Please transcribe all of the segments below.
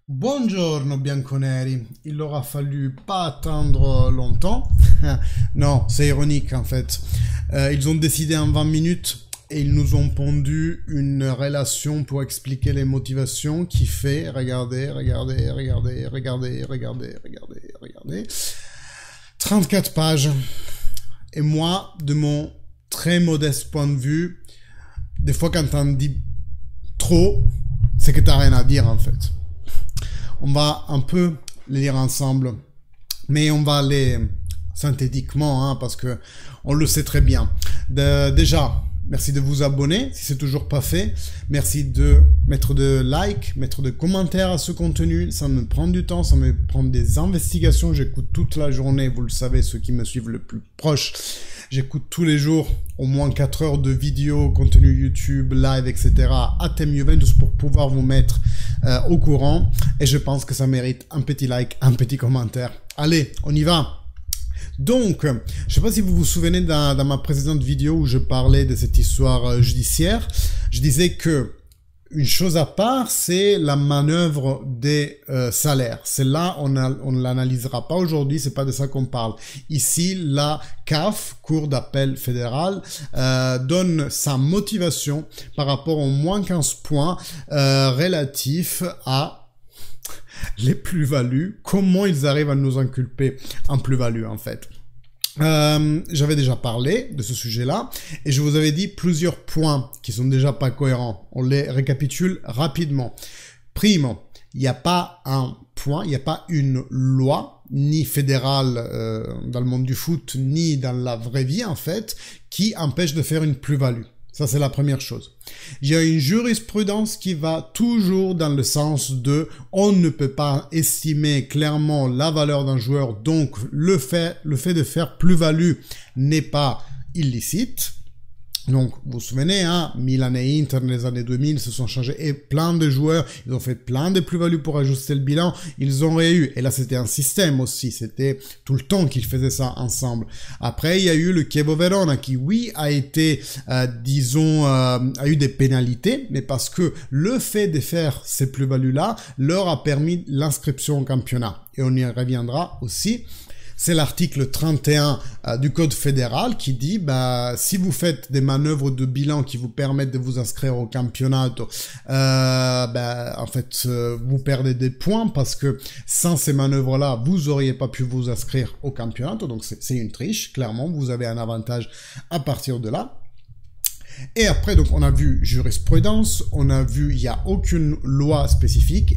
Buongiorno bianconeri, il leur a fallu pas attendre longtemps. Non, c'est ironique en fait. Ils ont décidé en 20 minutes et ils nous ont pondu une relation pour expliquer les motivations qui fait, regardez, 34 pages. Et moi, de mon très modeste point de vue, des fois quand t'en dis trop, c'est que t'as rien à dire en fait. On va un peu les lire ensemble, mais on va aller synthétiquement, hein, parce que on le sait très bien. Déjà, merci de vous abonner, si c'est toujours pas fait. Merci de mettre de likes, mettre de commentaires à ce contenu. Ça me prend du temps, ça me prend des investigations. J'écoute toute la journée, vous le savez, ceux qui me suivent le plus proche. J'écoute tous les jours au moins 4 heures de vidéos, contenu YouTube, live, etc. à thème Juventus pour pouvoir vous mettre au courant. Et je pense que ça mérite un petit like, un petit commentaire. Allez, on y va. Donc, je sais pas si vous vous souvenez dans ma précédente vidéo où je parlais de cette histoire judiciaire. Je disais que une chose à part, c'est la manœuvre des salaires. Celle-là, on ne l'analysera pas aujourd'hui, c'est pas de ça qu'on parle. Ici, la CAF, Cour d'appel fédérale, donne sa motivation par rapport aux moins 15 points relatifs à les plus-values, comment ils arrivent à nous inculper en plus-value en fait. J'avais déjà parlé de ce sujet-là et je vous avais dit plusieurs points qui sont déjà pas cohérents. On les récapitule rapidement. Primo, il n'y a pas un point, il n'y a pas une loi, ni fédérale dans le monde du foot, ni dans la vraie vie en fait, qui empêche de faire une plus-value. Ça, c'est la première chose. Il y a une jurisprudence qui va toujours dans le sens de on ne peut pas estimer clairement la valeur d'un joueur, donc le fait de faire plus-value n'est pas illicite. Donc, vous vous souvenez, hein, Milan et Inter, dans les années 2000, se sont changés et plein de joueurs, ils ont fait plein de plus-values pour ajuster le bilan, ils ont eu. Et là, c'était un système aussi, c'était tout le temps qu'ils faisaient ça ensemble. Après, il y a eu le Chievo Verona qui, oui, a été, disons, a eu des pénalités, mais parce que le fait de faire ces plus-values-là leur a permis l'inscription au campionat. Et on y reviendra aussi. C'est l'article 31 du Code fédéral qui dit, si vous faites des manœuvres de bilan qui vous permettent de vous inscrire au championnat, en fait, vous perdez des points parce que sans ces manœuvres-là, vous auriez pas pu vous inscrire au championnat. Donc, c'est une triche. Clairement, vous avez un avantage à partir de là. Et après, donc, on a vu jurisprudence, on a vu il n'y a aucune loi spécifique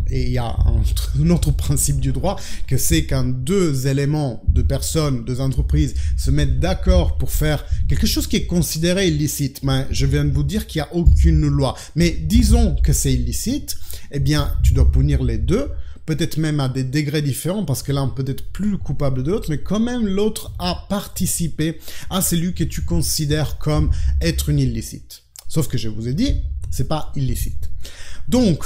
et il y a un autre principe du droit que c'est quand deux éléments, deux personnes, deux entreprises se mettent d'accord pour faire quelque chose qui est considéré illicite. Mais je viens de vous dire qu'il n'y a aucune loi. Mais disons que c'est illicite, eh bien, tu dois punir les deux. Peut-être même à des degrés différents, parce que là, on peut être plus coupable de l'autre, mais quand même, l'autre a participé à celui que tu considères comme être une illicite. Sauf que je vous ai dit, c'est pas illicite. Donc,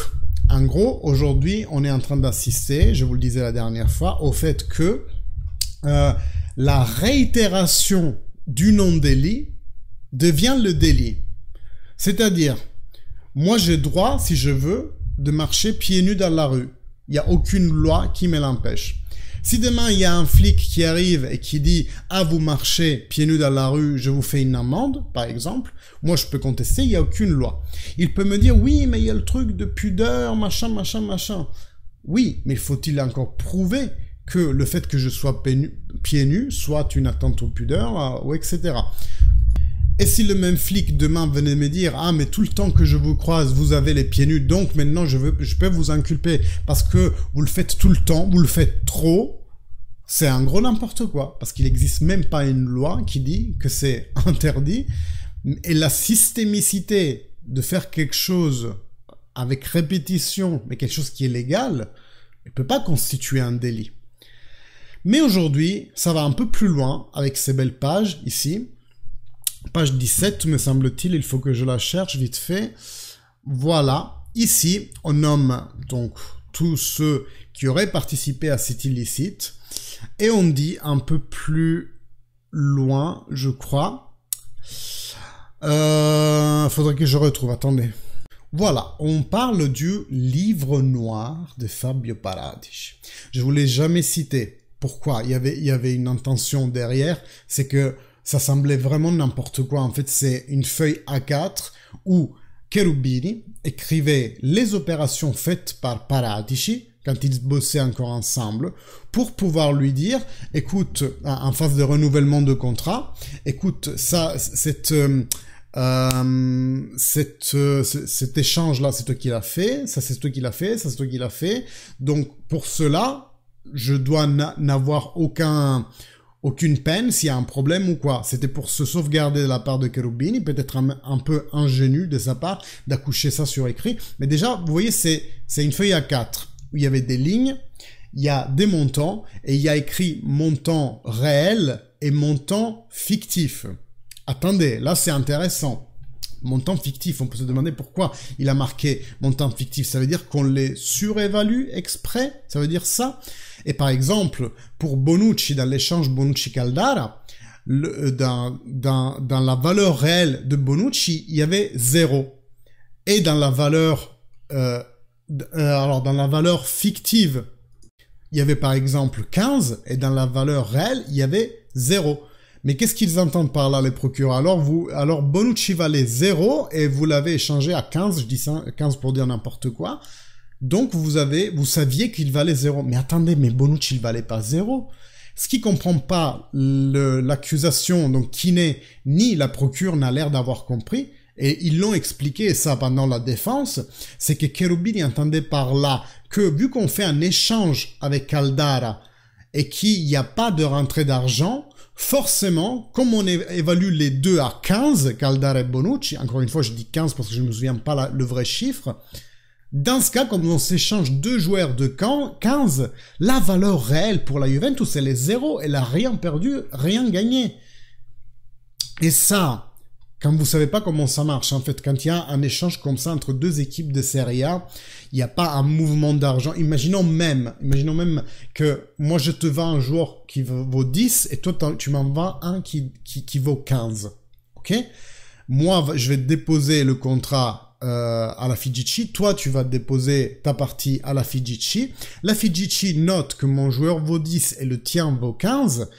en gros, aujourd'hui, on est en train d'assister, je vous le disais la dernière fois, au fait que la réitération du non-délit devient le délit. C'est-à-dire, moi, j'ai droit, si je veux, de marcher pieds nus dans la rue. Il n'y a aucune loi qui me l'empêche. Si demain, il y a un flic qui arrive et qui dit « Ah, vous marchez pieds nus dans la rue, je vous fais une amende », par exemple, moi, je peux contester, il n'y a aucune loi. Il peut me dire « Oui, mais il y a le truc de pudeur, machin. » Oui, mais faut-il encore prouver que le fait que je sois pieds nus soit une atteinte aux pudeurs, ou etc. Et si le même flic demain venait me dire « Ah, mais tout le temps que je vous croise, vous avez les pieds nus, donc maintenant je peux vous inculper parce que vous le faites tout le temps, vous le faites trop », c'est un gros n'importe quoi. Parce qu'il n'existe même pas une loi qui dit que c'est interdit. Et la systémicité de faire quelque chose avec répétition, mais quelque chose qui est légal, ne peut pas constituer un délit. Mais aujourd'hui, ça va un peu plus loin avec ces belles pages ici. Page 17, me semble-t-il, il faut que je la cherche vite fait. Voilà, ici, on nomme donc tous ceux qui auraient participé à cet illicite. Et on dit un peu plus loin, je crois. Faudrait que je retrouve, attendez. Voilà, on parle du livre noir de Fabio Paratici. Je vous l'ai jamais cité. Pourquoi? Il y avait une intention derrière, c'est que ça semblait vraiment n'importe quoi. En fait, c'est une feuille A4 où Cherubini écrivait les opérations faites par Paratici quand ils bossaient encore ensemble pour pouvoir lui dire, écoute, en phase de renouvellement de contrat, écoute, ça, cet échange-là, c'est toi qui l'as fait, ça c'est toi qui l'as fait, ça c'est toi qui l'as fait. Donc, pour cela, je dois n'avoir aucune peine s'il y a un problème ou quoi. C'était pour se sauvegarder de la part de Cherubini, peut-être un peu ingénu de sa part d'accoucher ça sur écrit. Mais déjà, vous voyez, c'est une feuille A4 où il y avait des lignes, il y a des montants et il y a écrit montant réel et montant fictif. Attendez, là c'est intéressant. Montant fictif, on peut se demander pourquoi il a marqué montant fictif. Ça veut dire qu'on les surévalue exprès? Ça veut dire ça? Et par exemple, pour Bonucci, dans l'échange Bonucci-Caldara, dans la valeur réelle de Bonucci, il y avait 0. Et dans la valeur, dans la valeur fictive, il y avait par exemple 15, et dans la valeur réelle, il y avait 0. Mais qu'est-ce qu'ils entendent par là, les procureurs? Alors Bonucci valait 0 et vous l'avez échangé à 15, je dis ça, 15 pour dire n'importe quoi. Donc vous saviez qu'il valait 0. Mais attendez, mais Bonucci il valait pas 0. Ce qui comprend pas l'accusation, donc Kiné ni la procure n'a l'air d'avoir compris, et ils l'ont expliqué ça pendant la défense, c'est que Cherubini entendait par là que vu qu'on fait un échange avec Caldara et qu'il n'y a pas de rentrée d'argent, forcément, comme on évalue les deux à 15, Caldara et Bonucci, encore une fois je dis 15 parce que je ne me souviens pas le vrai chiffre, dans ce cas, comme on s'échange deux joueurs de 15, la valeur réelle pour la Juventus, elle est 0, elle a rien perdu, rien gagné. Et ça, quand vous savez pas comment ça marche, en fait, quand il y a un échange comme ça entre deux équipes de Serie A, il n'y a pas un mouvement d'argent. Imaginons même que moi je te vends un joueur qui vaut 10 et toi tu m'en vends un qui vaut 15. Ok? Moi, je vais déposer le contrat à la Figici, toi tu vas déposer ta partie à la Figici. La Figici note que mon joueur vaut 10 et le tien vaut 15.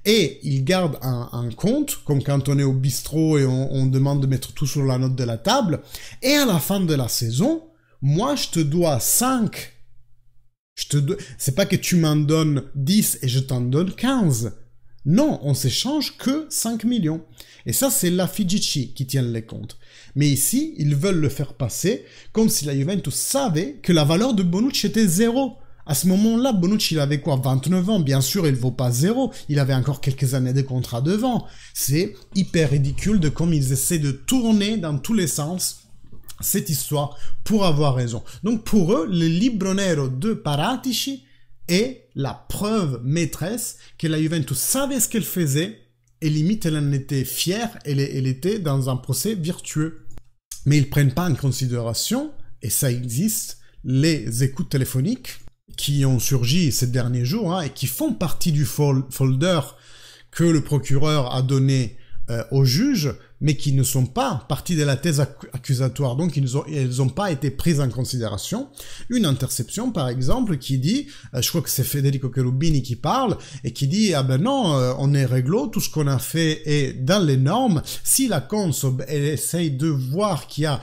Et il garde un compte, comme quand on est au bistrot et on demande de mettre tout sur la note de la table. Et à la fin de la saison, moi, je te dois 5. C'est pas que tu m'en donnes 10 et je t'en donne 15. Non, on s'échange que 5 millions. Et ça, c'est la Figici qui tient les comptes. Mais ici, ils veulent le faire passer comme si la Juventus savait que la valeur de Bonucci était 0. À ce moment-là, Bonucci, il avait quoi? 29 ans. Bien sûr, il vaut pas 0. Il avait encore quelques années de contrat devant. C'est hyper ridicule de comme ils essaient de tourner dans tous les sens cette histoire pour avoir raison. Donc, pour eux, le Libro Nero de Paratici est la preuve maîtresse que la Juventus savait ce qu'elle faisait et limite, elle en était fière. Elle était dans un procès vertueux. Mais ils prennent pas en considération, et ça existe, les écoutes téléphoniques qui ont surgi ces derniers jours, hein, et qui font partie du folder que le procureur a donné au juge, mais qui ne sont pas partie de la thèse accusatoire, donc elles ont pas été prises en considération. Une interception, par exemple, qui dit, je crois que c'est Federico Cherubini qui parle, et qui dit, ah ben non, on est réglo, tout ce qu'on a fait est dans les normes. Si la Consob essaye de voir qu'il y a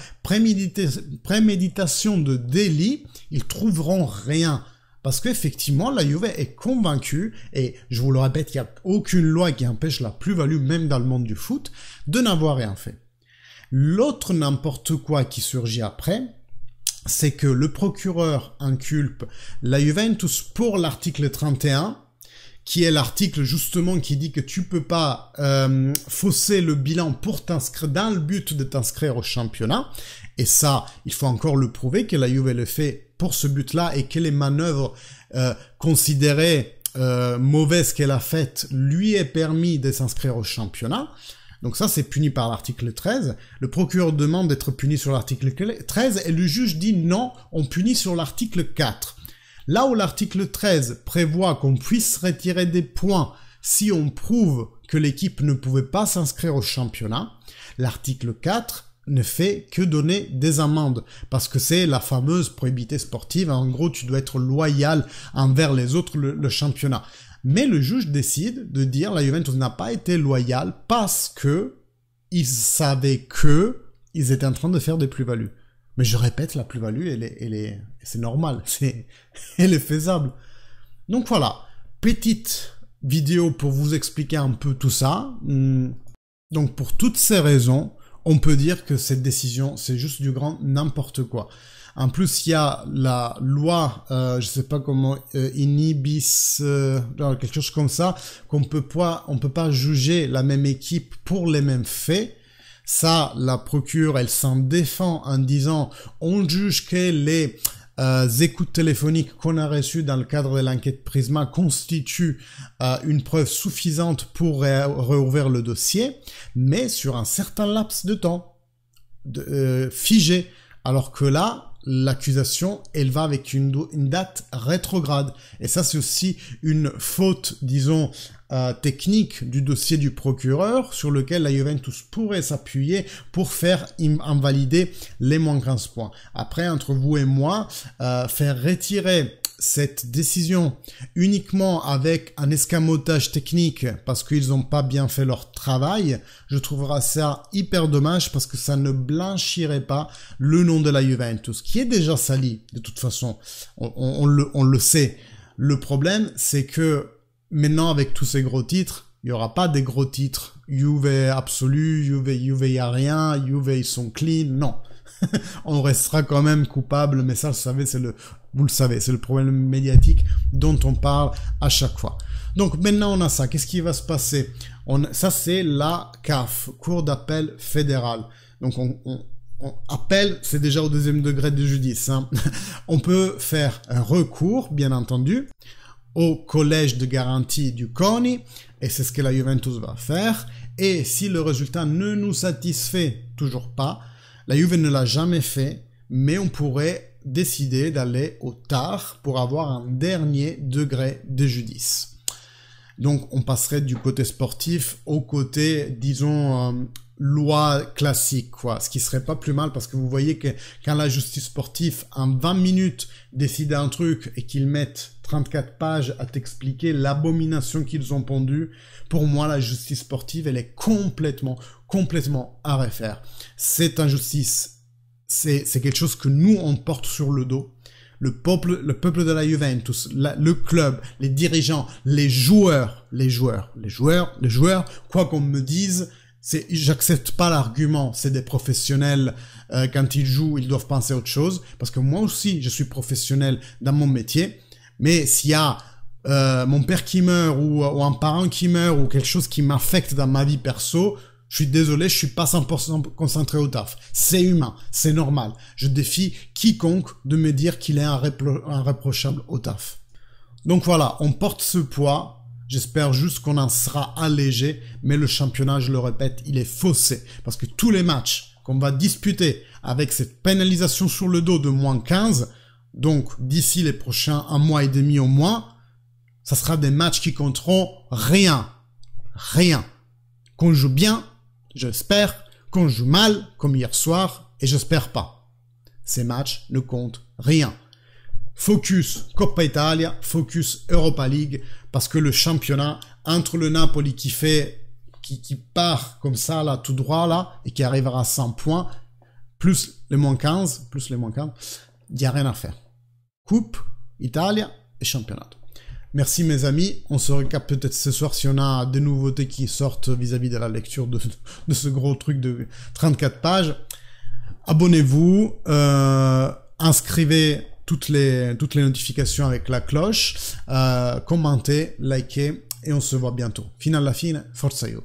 préméditation de délit, ils trouveront rien. Parce qu'effectivement, la Juve est convaincue, et je vous le répète, il n'y a aucune loi qui empêche la plus-value, même dans le monde du foot, de n'avoir rien fait. L'autre n'importe quoi qui surgit après, c'est que le procureur inculpe la Juventus pour l'article 31, qui est l'article justement qui dit que tu peux pas fausser le bilan pour t'inscrire dans le but de t'inscrire au championnat. Et ça, il faut encore le prouver que la Juve le fait pour ce but-là et que les manœuvres considérées mauvaises qu'elle a faites lui aient permis de s'inscrire au championnat. Donc ça, c'est puni par l'article 13. Le procureur demande d'être puni sur l'article 13 et le juge dit non, on punit sur l'article 4. Là où l'article 13 prévoit qu'on puisse retirer des points si on prouve que l'équipe ne pouvait pas s'inscrire au championnat, l'article 4 ne fait que donner des amendes, parce que c'est la fameuse probité sportive. En gros, tu dois être loyal envers les autres, le championnat. Mais le juge décide de dire la Juventus n'a pas été loyale parce que ils savaient que ils étaient en train de faire des plus-values. Mais je répète, la plus-value, c'est normal, elle est faisable. Donc voilà, petite vidéo pour vous expliquer un peu tout ça. Donc pour toutes ces raisons, on peut dire que cette décision, c'est juste du grand n'importe quoi. En plus, il y a la loi, je sais pas comment, inhibis, quelque chose comme ça, on peut pas juger la même équipe pour les mêmes faits. Ça, la procure, elle s'en défend en disant, on juge que les écoutes téléphoniques qu'on a reçues dans le cadre de l'enquête Prisma constituent une preuve suffisante pour réouvrir le dossier, mais sur un certain laps de temps figé, alors que là, l'accusation, elle va avec une date rétrograde. Et ça, c'est aussi une faute, disons, technique du dossier du procureur sur lequel la Juventus pourrait s'appuyer pour faire invalider les moins 15 points. Après, entre vous et moi, faire retirer cette décision uniquement avec un escamotage technique parce qu'ils n'ont pas bien fait leur travail, je trouverais ça hyper dommage parce que ça ne blanchirait pas le nom de la Juventus, qui est déjà sali de toute façon, on le sait. Le problème, c'est que maintenant avec tous ces gros titres, il n'y aura pas des gros titres Juve absolu, Juve y a rien, Juve ils sont clean, non. On restera quand même coupable, mais ça, vous le savez, c'est le problème médiatique dont on parle à chaque fois. Donc maintenant on a ça, qu'est-ce qui va se passer? Ça c'est la CAF, Cour d'appel fédérale. Donc on appel, c'est déjà au deuxième degré de judice. Hein. On peut faire un recours, bien entendu, au collège de garantie du CONI, et c'est ce que la Juventus va faire. Et si le résultat ne nous satisfait toujours pas, la Juve ne l'a jamais fait, mais on pourrait décider d'aller au TAR pour avoir un dernier degré de judice. Donc on passerait du côté sportif au côté, disons, loi classique, quoi. Ce qui serait pas plus mal parce que vous voyez que quand la justice sportive, en 20 minutes, décide un truc et qu'ils mettent 34 pages à t'expliquer l'abomination qu'ils ont pondue, pour moi, la justice sportive, elle est complètement à refaire. Cette injustice, c'est quelque chose que nous, on porte sur le dos. Le peuple de la Juventus, le club, les dirigeants, les joueurs, quoi qu'on me dise, j'accepte pas l'argument, c'est des professionnels, quand ils jouent, ils doivent penser à autre chose, parce que moi aussi, je suis professionnel dans mon métier, mais s'il y a mon père qui meurt, ou un parent qui meurt, ou quelque chose qui m'affecte dans ma vie perso, je suis désolé, je suis pas 100% concentré au taf. C'est humain, c'est normal. Je défie quiconque de me dire qu'il est irréprochable au taf. Donc voilà, on porte ce poids. J'espère juste qu'on en sera allégé, mais le championnat, je le répète, il est faussé. Parce que tous les matchs qu'on va disputer avec cette pénalisation sur le dos de moins 15, donc d'ici les prochains 1 mois et demi au moins, ça sera des matchs qui compteront rien. Rien. Qu'on joue bien, j'espère, qu'on joue mal, comme hier soir, et j'espère pas. Ces matchs ne comptent rien. Focus Coppa Italia, focus Europa League, parce que le championnat, entre le Napoli qui part comme ça, là, tout droit, là, et qui arrivera à 100 points, plus les moins 15, il n'y a rien à faire. Coupe, Italia et championnat. Merci mes amis, on se recapte peut-être ce soir si on a des nouveautés qui sortent vis-à-vis de la lecture de ce gros truc de 34 pages. Abonnez-vous, inscrivez toutes les notifications avec la cloche, commentez, likez et on se voit bientôt. Fino alla fine, forza Juve.